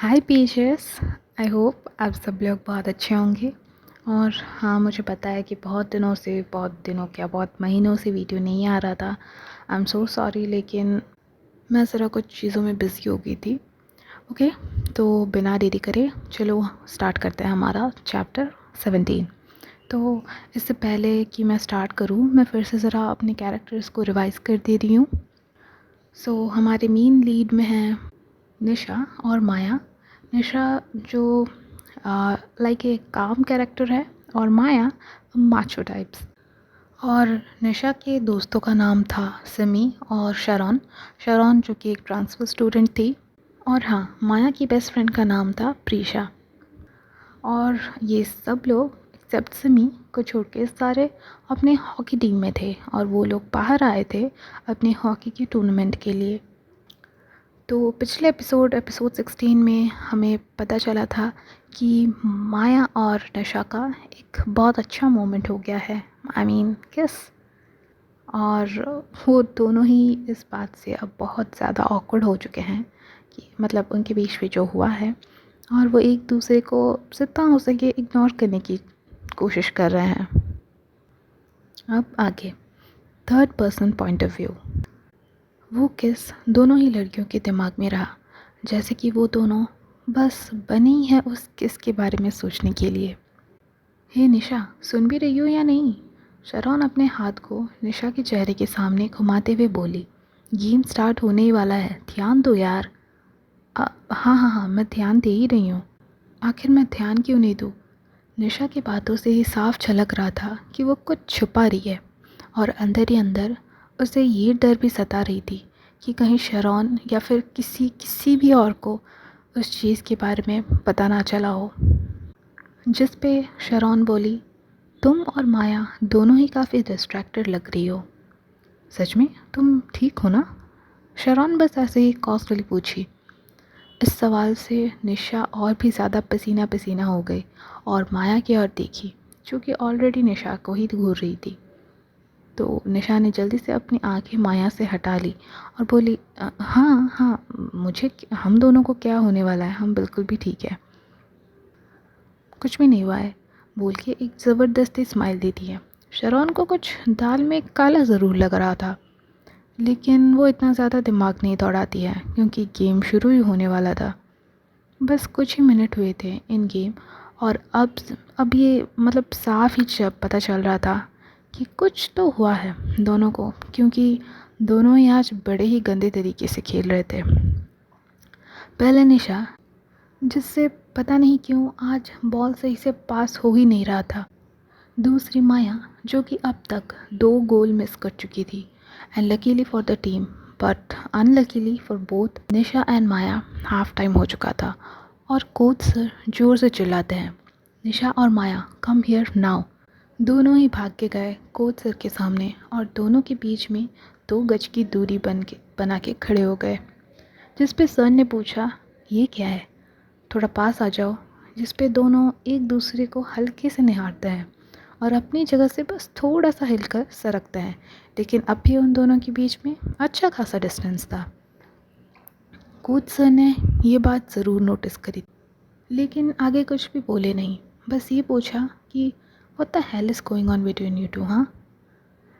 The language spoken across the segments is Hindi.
Hi peaches. आई होप आप सब लोग बहुत अच्छे होंगे। और हाँ, मुझे पता है कि बहुत महीनों से वीडियो नहीं आ रहा था। आई एम सो सॉरी, लेकिन मैं ज़रा कुछ चीज़ों में बिज़ी हो गई थी। ओके, तो बिना देरी करे चलो स्टार्ट करते हैं हमारा चैप्टर 17। तो इससे पहले कि मैं स्टार्ट करूँ, मैं फिर से ज़रा अपने कैरेक्टर्स को रिवाइज़ कर दे रही हूँ। सो हमारे मेन लीड में हैं निशा और माया। निशा जो लाइक एक काम कैरेक्टर है, और माया माचो टाइप्स। और निशा के दोस्तों का नाम था सिमी और शरॉन। शरॉन जो कि एक ट्रांसफ़र स्टूडेंट थी। और हाँ, माया की बेस्ट फ्रेंड का नाम था प्रीशा। और ये सब लोग एक्सेप्ट सिमी को छोड़ के सारे अपने हॉकी टीम में थे, और वो लोग बाहर आए थे अपने हॉकी की टूर्नामेंट के लिए। तो पिछले एपिसोड 16 में हमें पता चला था कि माया और निशा का एक बहुत अच्छा मोमेंट हो गया है, आई मीन किस। और वो दोनों ही इस बात से अब बहुत ज़्यादा ऑकवर्ड हो चुके हैं कि मतलब उनके बीच में जो हुआ है, और वो एक दूसरे को जितना हो सके इग्नोर करने की कोशिश कर रहे हैं। अब आगे third person point of view. वो किस दोनों ही लड़कियों के दिमाग में रहा, जैसे कि वो दोनों बस बनी है उस किस के बारे में सोचने के लिए। हे निशा, सुन भी रही हो या नहीं? शरॉन अपने हाथ को निशा के चेहरे के सामने घुमाते हुए बोली। गेम स्टार्ट होने ही वाला है, ध्यान दो यार। हाँ हाँ हाँ, मैं ध्यान दे ही रही हूँ। आखिर मैं ध्यान क्यों नहीं दूँ? निशा की बातों से ही साफ झलक रहा था कि वो कुछ छुपा रही है, और अंदर ही अंदर उसे ये डर भी सता रही थी कि कहीं शरॉन या फिर किसी भी और को उस चीज़ के बारे में पता ना चला हो। जिस पे शरॉन बोली, तुम और माया दोनों ही काफ़ी डिस्ट्रैक्टेड लग रही हो। सच में तुम ठीक हो ना? शरॉन बस ऐसे ही कॉस्टली पूछी। इस सवाल से निशा और भी ज़्यादा पसीना पसीना हो गई और माया की ओर देखी, जो कि ऑलरेडी निशा को ही घूर रही थी। तो निशा ने जल्दी से अपनी आंखें माया से हटा ली और बोली, हाँ हाँ, हम दोनों को क्या होने वाला है, हम बिल्कुल भी ठीक है, कुछ भी नहीं हुआ है, बोल के एक ज़बरदस्ती स्माइल देती है। शरॉन को कुछ दाल में काला ज़रूर लग रहा था, लेकिन वो इतना ज़्यादा दिमाग नहीं दौड़ाती है क्योंकि गेम शुरू ही होने वाला था। बस कुछ ही मिनट हुए थे इन गेम, और अब ये मतलब साफ ही जब पता चल रहा था कि कुछ तो हुआ है दोनों को, क्योंकि दोनों ही आज बड़े ही गंदे तरीके से खेल रहे थे। पहले निशा, जिससे पता नहीं क्यों आज बॉल सही से पास हो ही नहीं रहा था। दूसरी माया, जो कि अब तक 2 गोल मिस कर चुकी थी। And luckily for the team but unluckily for both Nisha and Maya, half time हो चुका था और कोच सर जोर से चिल्लाते हैं, निशा और माया कम हियर नाउ। दोनों ही भाग के गए कोच सर के सामने और दोनों के बीच में 2 गज की दूरी बना के खड़े हो गए। जिस पे सर ने पूछा, ये क्या है, थोड़ा पास आ जाओ। जिस पे दोनों एक दूसरे को हल्के से निहारते हैं और अपनी जगह से बस थोड़ा सा हिलकर सरकते हैं, लेकिन अब भी उन दोनों के बीच में अच्छा खासा डिस्टेंस था। कोच सर ने ये बात ज़रूर नोटिस करी, लेकिन आगे कुछ भी बोले नहीं। बस ये पूछा कि what the hell is going on between you two. हाँ,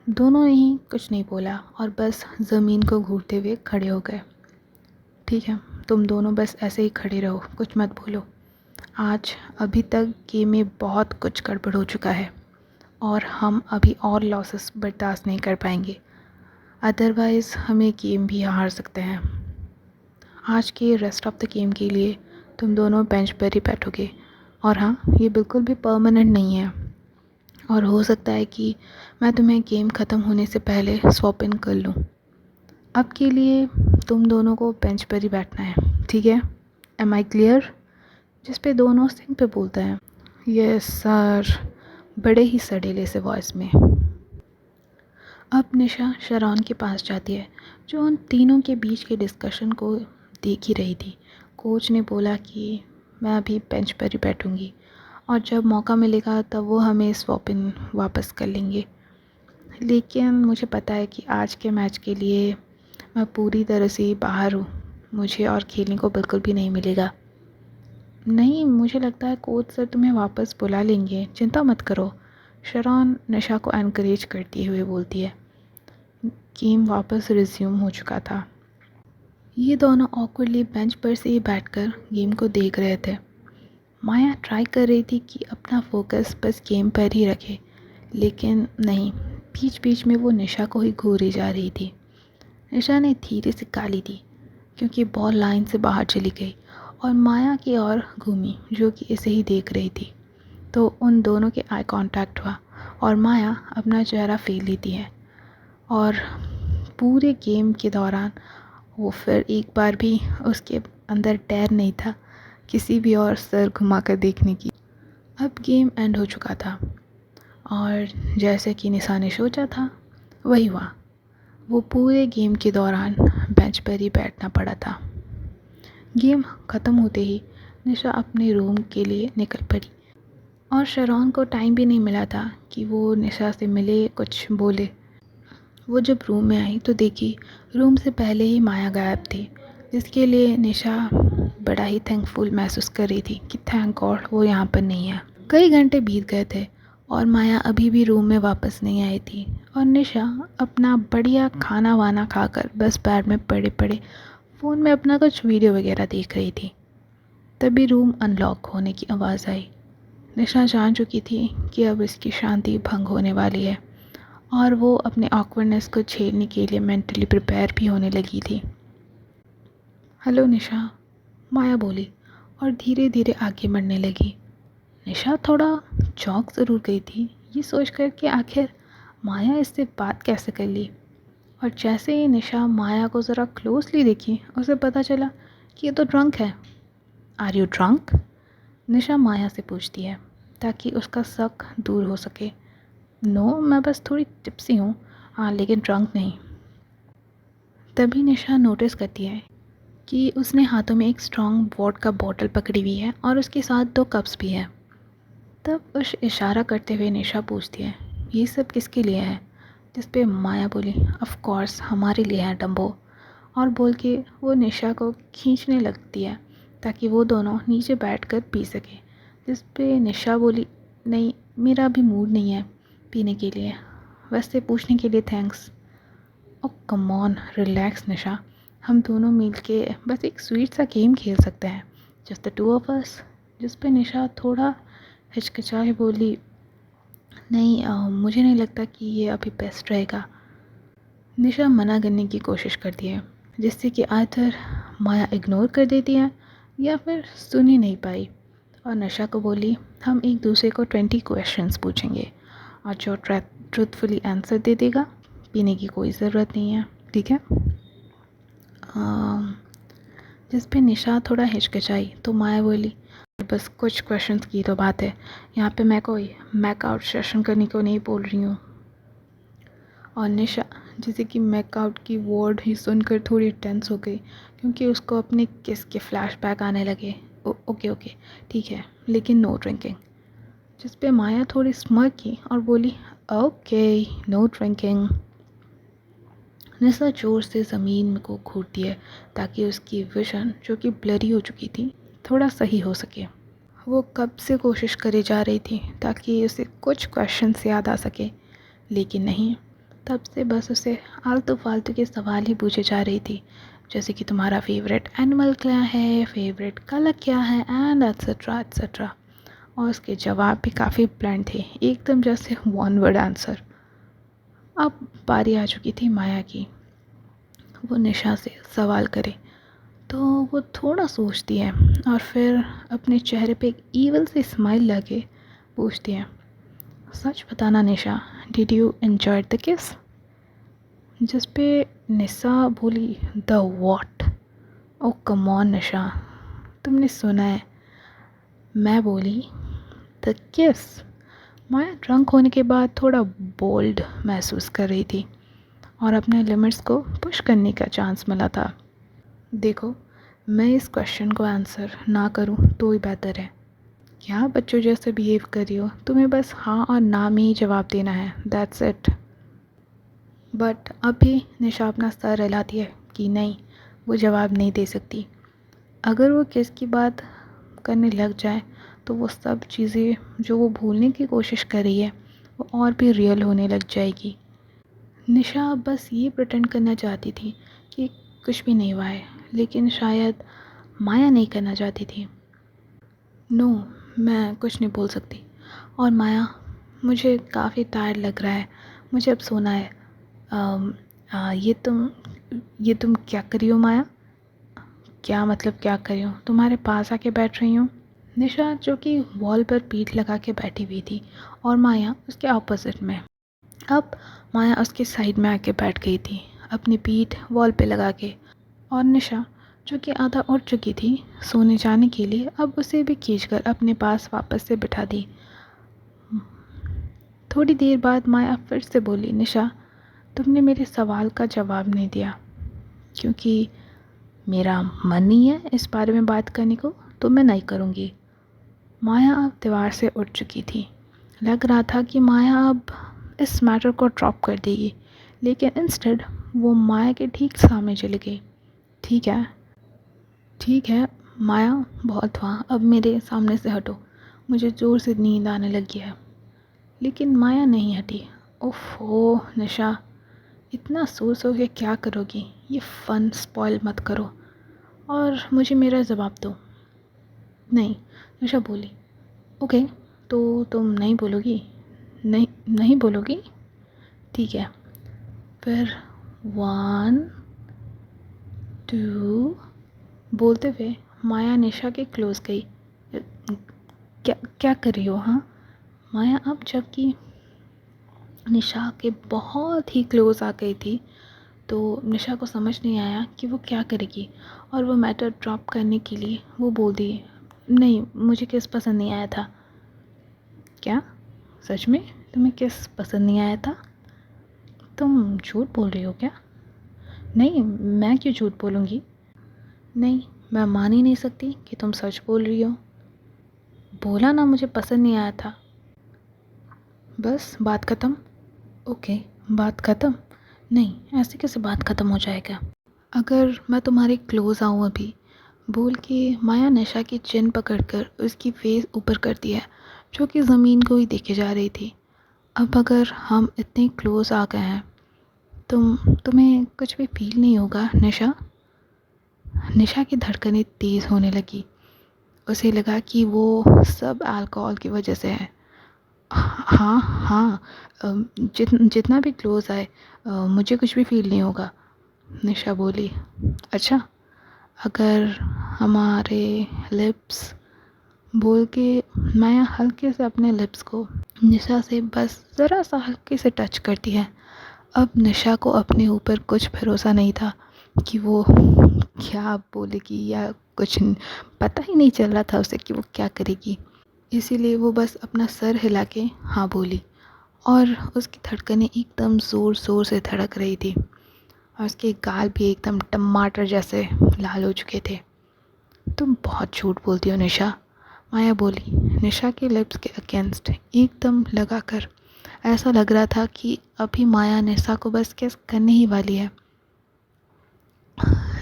दोनों ही कुछ नहीं बोला और बस ज़मीन को घूरते हुए खड़े हो गए। ठीक है, तुम दोनों बस ऐसे ही खड़े रहो, कुछ मत बोलो। आज अभी तक गेम में बहुत कुछ गड़बड़ हो चुका है और हम अभी और लॉसेस बर्दाश्त नहीं कर पाएंगे, अदरवाइज़ हमें गेम भी हार सकते हैं। आज के रेस्ट ऑफ द गेम के लिए तुम दोनों बेंच पर ही बैठोगे, और हाँ, ये बिल्कुल भी परमानेंट नहीं है, और हो सकता है कि मैं तुम्हें गेम ख़त्म होने से पहले स्वॉप इन कर लूँ। अब के लिए तुम दोनों को बेंच पर ही बैठना है, ठीक है? Am I clear? जिस पे दोनों सिंग पे बोलते हैं, यस सर, बड़े ही सड़ेले से वॉइस में। अब निशा शरॉन के पास जाती है, जो उन तीनों के बीच के डिस्कशन को देख ही रही थी। कोच ने बोला कि मैं अभी बेंच पर ही बैठूंगी और जब मौका मिलेगा तब वो हमें स्वॉप इन वापस कर लेंगे, लेकिन मुझे पता है कि आज के मैच के लिए मैं पूरी तरह से बाहर हूँ, मुझे और खेलने को बिल्कुल भी नहीं मिलेगा। नहीं, मुझे लगता है कोच सर तुम्हें वापस बुला लेंगे, चिंता मत करो। शरॉन निशा को एनकरेज करती हुए बोलती है। गेम वापस रिज्यूम हो चुका था। ये दोनों ऑकवर्डली बेंच पर से ही बैठकर गेम को देख रहे थे। माया ट्राई कर रही थी कि अपना फोकस बस गेम पर ही रखे, लेकिन नहीं, बीच बीच में वो निशा को ही घूरी जा रही थी। निशा ने धीरे से गाली दी क्योंकि बॉल लाइन से बाहर चली गई और माया की ओर घूमी जो कि इसे ही देख रही थी। तो उन दोनों के आई कांटेक्ट हुआ और माया अपना चेहरा फेर लेती है और पूरे गेम के दौरान वो फिर एक बार भी उसके अंदर डर नहीं था किसी भी और सर घुमाकर देखने की। अब गेम एंड हो चुका था और जैसे कि निशा ने सोचा था वही हुआ। वो पूरे गेम के दौरान बेंच पर ही बैठना पड़ा था। गेम ख़त्म होते ही निशा अपने रूम के लिए निकल पड़ी और शरॉन को टाइम भी नहीं मिला था कि वो निशा से मिले, कुछ बोले। वो जब रूम में आई तो देखी रूम से पहले ही माया गायब थी, जिसके लिए निशा बड़ा ही थैंकफुल महसूस कर रही थी कि थैंक गॉड वो यहाँ पर नहीं है। कई घंटे बीत गए थे और माया अभी भी रूम में वापस नहीं आई थी और निशा अपना बढ़िया खाना वाना खाकर बस बेड में पड़े पड़े फ़ोन में अपना कुछ वीडियो वगैरह देख रही थी। तभी रूम अनलॉक होने की आवाज़ आई। निशा जान चुकी थी कि अब इसकी शांति भंग होने वाली है और वो अपने ऑकवर्डनेस को झेलने के लिए मेंटली प्रिपेयर भी होने लगी थी। हेलो निशा, माया बोली और धीरे धीरे आगे बढ़ने लगी। निशा थोड़ा चौंक ज़रूर गई थी ये सोचकर कि आखिर माया इससे बात कैसे कर ली। और जैसे ही निशा माया को ज़रा क्लोजली देखी उसे पता चला कि ये तो ड्रंक है। Are you drunk? Nisha Maya से पूछती है ताकि उसका शक दूर हो सके। नो, मैं बस थोड़ी टिप्सी हूँ, हाँ, लेकिन ड्रंक नहीं। तभी निशा नोटिस करती है कि उसने हाथों में एक स्ट्रॉन्ग वॉडका बॉटल पकड़ी हुई है और उसके साथ 2 कप्स भी हैं। तब उस इशारा करते हुए निशा पूछती है, ये सब किसके लिए है? जिस पे माया बोली, ऑफ कोर्स हमारे लिए है डम्बो। और बोल के वो निशा को खींचने लगती है ताकि वो दोनों नीचे बैठकर पी सके। जिस पे निशा बोली, नहीं, मेरा अभी मूड नहीं है पीने के लिए, वैसे पूछने के लिए thanks. Oh come on, relax Nisha, हम दोनों मिल के बस एक स्वीट सा गेम खेल सकते हैं, just the two of us. जिस पे निशा थोड़ा हिचकिचाए बोली, नहीं, मुझे नहीं लगता कि ये अभी बेस्ट रहेगा। निशा मना करने की कोशिश करती है जिससे कि आखिर माया इग्नोर कर देती है या फिर सुन ही नहीं पाई और निशा को बोली, हम एक दूसरे को 20 क्वेश्चंस पूछेंगे और जो ट्रूथफुली आंसर दे देगा पीने की कोई ज़रूरत नहीं है, ठीक है? जिस पे निशा थोड़ा हिचकिचाई तो माया बोली, बस कुछ क्वेश्चंस की तो बात है, यहाँ पे मैं कोई मैकआउट सेशन करने को नहीं बोल रही हूँ। और निशा जैसे कि मैकआउट की वर्ड ही सुनकर थोड़ी टेंस हो गई क्योंकि उसको अपने किस के फ्लैशबैक आने लगे। ओके ओके ठीक है, लेकिन नो ड्रिंकिंग। जिस पे माया थोड़ी स्मर्क की और बोली, ओके, नो ड्रिंकिंग। निशा जोर से ज़मीन को घूरती है ताकि उसकी विजन जो कि ब्लरी हो चुकी थी थोड़ा सही हो सके। वो कब से कोशिश करे जा रही थी ताकि उसे कुछ क्वेश्चंस याद आ सके, लेकिन नहीं, तब से बस उसे आलतू फालतू के सवाल ही पूछे जा रही थी, जैसे कि तुम्हारा फेवरेट एनिमल क्या है, फेवरेट कलर क्या है, एंड एट्सेट्रा एट्सेट्रा। और उसके जवाब भी काफ़ी ब्लैंड थे, एकदम जैसे वन वर्ड आंसर। अब बारी आ चुकी थी माया की, वो निशा से सवाल करे। तो वो थोड़ा सोचती है और फिर अपने चेहरे पे एक ईवल से स्माइल लगे पूछती है, सच बताना Nisha, did you enjoy the kiss? जिस पे निशा बोली, the what? Oh come on Nisha, तुमने सुना है। मैं बोली, द किस। माया ड्रंक होने के बाद थोड़ा बोल्ड महसूस कर रही थी और अपने लिमिट्स को पुश करने का चांस मिला था। देखो, मैं इस क्वेश्चन को आंसर ना करूं तो ही बेहतर है। क्या बच्चों जैसे बिहेव कर रही हो, तुम्हें बस हाँ और ना में ही जवाब देना है, दैट्स इट। बट अभी निशा अपना सर हिलाती है कि नहीं, वो जवाब नहीं दे सकती। अगर वो किस की बात करने लग जाए तो वो सब चीज़ें जो वो भूलने की कोशिश कर रही है वो और भी रियल होने लग जाएगी। निशा बस ये प्रिटेंड करना चाहती थी कि कुछ भी नहीं हुआ है, लेकिन शायद माया नहीं करना चाहती थी। नो, मैं कुछ नहीं बोल सकती। और माया, मुझे काफ़ी टायर्ड लग रहा है, मुझे अब सोना है। अम, ये तुम क्या कर रही हो माया? क्या मतलब क्या कर रही हो? तुम्हारे पास आके बैठ रही हूँ। निशा जो कि वॉल पर पीठ लगा के बैठी हुई थी और माया उसके ऑपोजिट में। अब माया उसके साइड में आके बैठ गई थी, अपनी पीठ वॉल पे लगा के। और निशा जो कि आधा उठ चुकी थी सोने जाने के लिए, अब उसे भी खींचकर अपने पास वापस से बिठा दी। थोड़ी देर बाद माया फिर से बोली, निशा तुमने मेरे सवाल का जवाब नहीं दिया। क्योंकि मेरा मन नहीं है इस बारे में बात करने को, तो मैं नहीं करूँगी। माया अब दीवार से उठ चुकी थी। लग रहा था कि माया अब इस मैटर को ड्रॉप कर देगी, लेकिन इंस्टेड वो माया के ठीक सामने चली गई। ठीक है, ठीक है माया, बहुत हुआ, अब मेरे सामने से हटो, मुझे ज़ोर से नींद आने लगी है। लेकिन माया नहीं हटी। ओफो निशा, इतना सो के क्या करोगी? ये फ़न स्पॉइल मत करो और मुझे मेरा जवाब दो। नहीं, निशा बोली। ओके, तो तुम नहीं बोलोगी? नहीं, नहीं बोलोगी? ठीक है, फिर 1 2 बोलते हुए माया निशा के क्लोज गई। क्या क्या कर रही हो? हाँ माया अब जबकि निशा के बहुत ही क्लोज आ गई थी, तो निशा को समझ नहीं आया कि वो क्या करेगी, और वो मैटर ड्रॉप करने के लिए वो बोल दी, नहीं मुझे किस पसंद नहीं आया था। क्या? सच में तुम्हें किस पसंद नहीं आया था? तुम झूठ बोल रही हो क्या? नहीं, मैं क्यों झूठ बोलूँगी? नहीं, मैं मान ही नहीं सकती कि तुम सच बोल रही हो। बोला ना मुझे पसंद नहीं आया था। बस बात ख़त्म? ओके, बात ख़त्म? नहीं, ऐसे कैसे बात ख़त्म हो जाएगा? अगर मैं तुम्हारे क्लोज़ आऊँ अभी, बोल के माया निशा की चिन पकड़कर उसकी फेस ऊपर कर दिया, जो कि ज़मीन को ही देखे जा रही थी। अब अगर हम इतने क्लोज़ आ गए हैं, तुम्हें कुछ भी फील नहीं होगा निशा? निशा की धड़कनें तेज़ होने लगी। उसे लगा कि वो सब अल्कोहल की वजह से है। हाँ हाँ, जितना भी क्लोज़ आए मुझे कुछ भी फील नहीं होगा, निशा बोली। अच्छा, अगर हमारे लिप्स, बोल के माया हल्के से अपने लिप्स को निशा से बस ज़रा सा हल्के से टच करती है। अब निशा को अपने ऊपर कुछ भरोसा नहीं था कि वो क्या बोलेगी, या कुछ पता ही नहीं चल रहा था उसे कि वो क्या करेगी। इसीलिए वो बस अपना सर हिला के हाँ बोली, और उसकी धड़कनें एकदम ज़ोर ज़ोर से धड़क रही थी और उसके गाल भी एकदम टमाटर जैसे लाल हो चुके थे। तुम बहुत झूठ बोलती हो निशा, माया बोली, निशा के लिप्स के अगेंस्ट एकदम लगाकर। ऐसा लग रहा था कि अभी माया निशा को बस किस करने ही वाली है।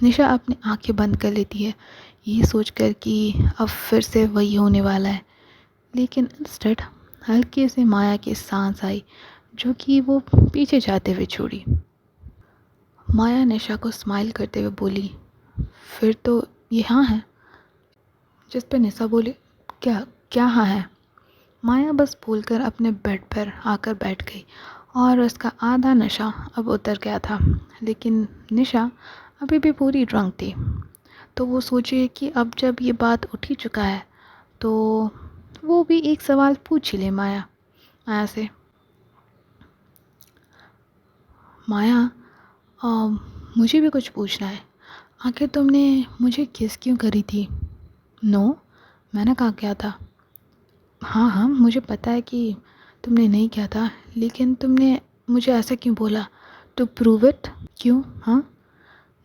निशा अपनी आंखें बंद कर लेती है, ये सोचकर कि अब फिर से वही होने वाला है। लेकिन इंस्टेड हल्के से माया की सांस आई, जो कि वो पीछे जाते हुए छोड़ी। माया निशा को स्माइल करते हुए बोली, फिर तो ये हाँ है। जिस पर निशा बोली, क्या क्या हाँ है? माया बस बोलकर अपने बेड पर आकर बैठ गई और उसका आधा नशा अब उतर गया था, लेकिन निशा अभी भी पूरी ड्रंक थी। तो वो सोचे कि अब जब ये बात उठ ही चुका है तो वो भी एक सवाल पूछ ही ले माया से। माया, मुझे भी कुछ पूछना है। आखिर तुमने मुझे किस क्यों करी थी? नो, मैंने कहा क्या था? हाँ हाँ, मुझे पता है कि तुमने नहीं किया था, लेकिन तुमने मुझे ऐसा क्यों बोला? To prove it? क्यों? हाँ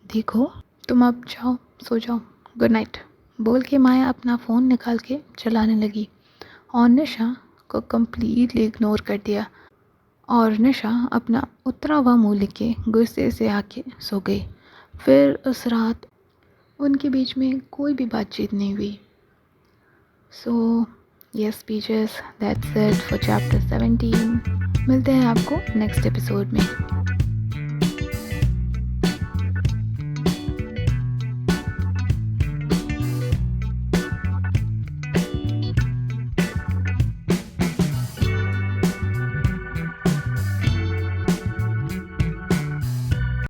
देखो, तुम अब जाओ, सो जाओ, गुड नाइट, बोल के माया अपना फ़ोन निकाल के चलाने लगी और निशा को कम्प्लीटली इग्नोर कर दिया। और निशा अपना उतरा हुआ मुँह लेके गुस्से से आके सो गई। फिर उस रात उनके बीच में कोई भी बातचीत नहीं हुई। So yes beaches, that's it for chapter 17। मिलते हैं आपको नेक्स्ट एपिसोड में।